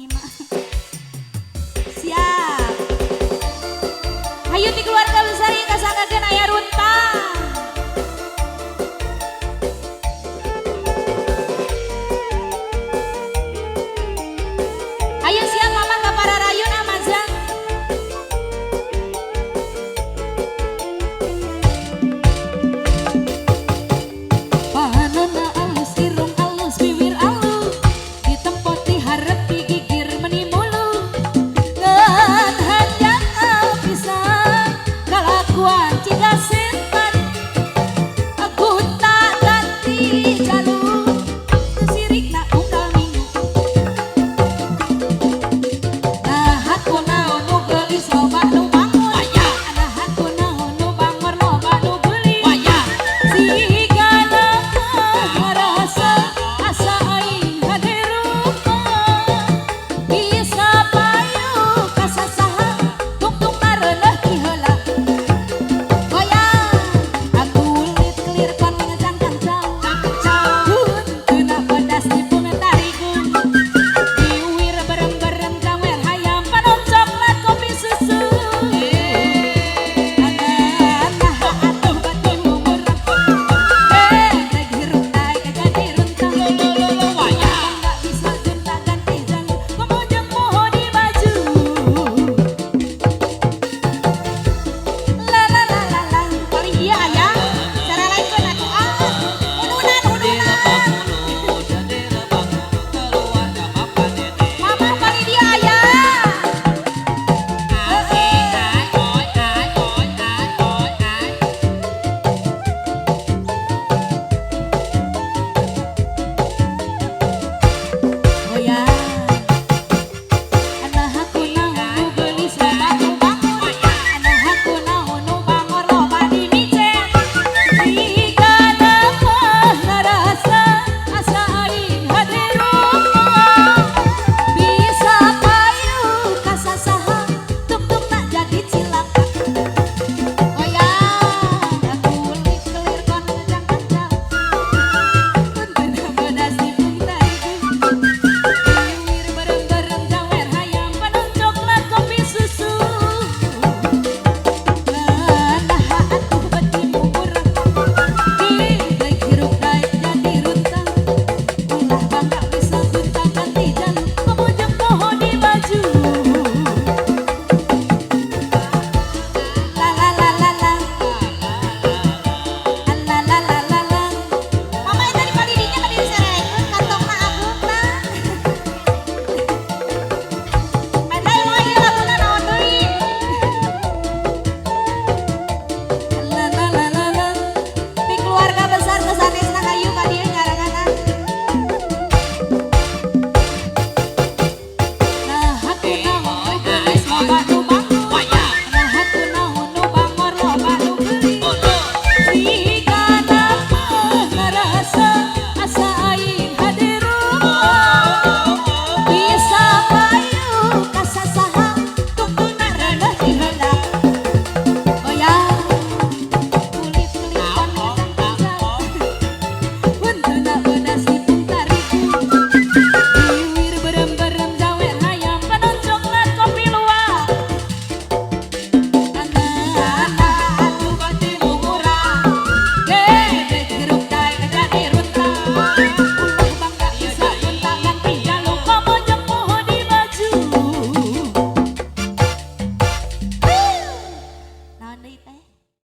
Sakina. Siap. Hayu ti keluarga besar yang kasanggakeun aya runtang. Ayo siap mama ke para rayun amazang. Panonna alus irung alus bibir alus ditempot diharap digigir meni mulu ngan hanjang pisan kalakuan cika setan aku tak ganti jalur sirik na ungkal minggu nah aku naon nu geulis loba nu bangor nah aku naon nu bangor loba nu geulis sigana ngarasa asa aing haderupa bisa payu kasasaha tungtung mareuneuh ti heula goyang aku lit kelir kon ngejang kancang tuna pedas dipung tarikeun diuwir berem-berem jawer hayam panon coklat kopi susu nah atuh bati mumur rek hirup daek jadi runtang nggak bisa junta ganti jangan pemujung moho di baju la la la la la kali iya aya cara lain kan aku mama kali dia aya goyang anak aku naon nu geulis loba nu bangor anak aku naon nu bangor loba di micet sigana mah ngarasa asa aing haderupa bisa payu kasasaha tuk-tukna jadi cilaka goyang aku lit kelir kon ngejang kancang tuna pedas dipung tarikeun diuwir berem-berem jawer hayam panon coklat kopi susu nah atuh beti mumur rek hirup daek jadi runtang ulah bangga bisa junta ganti jangan pemujung moho di baju la la la la la la la la la la mama eta di palidinya tadi diserekeun kantongna agungna Meda yang lagi laguna naon deui la la la la la di keluarga besar kesanesna kayu ka dieu ngaranganan nah aku naon nu geulis loba nu bangor nah aku naon nu bangor loba nu geulis sigana mah ngarasa asa aing haderupa bisa payu kasasaha tungtungna reuneuh ti heula goyang kulit kelir kon ngejang kancang tuna pedas dipung tarikeun diuwir berem-berem jawer hayam panon coklat kopi luwak atuh bati mumurah rek hirup daek jadi runtang ulah bangga bisa junta ganti jaluk pemujung moho di baju naon deui teh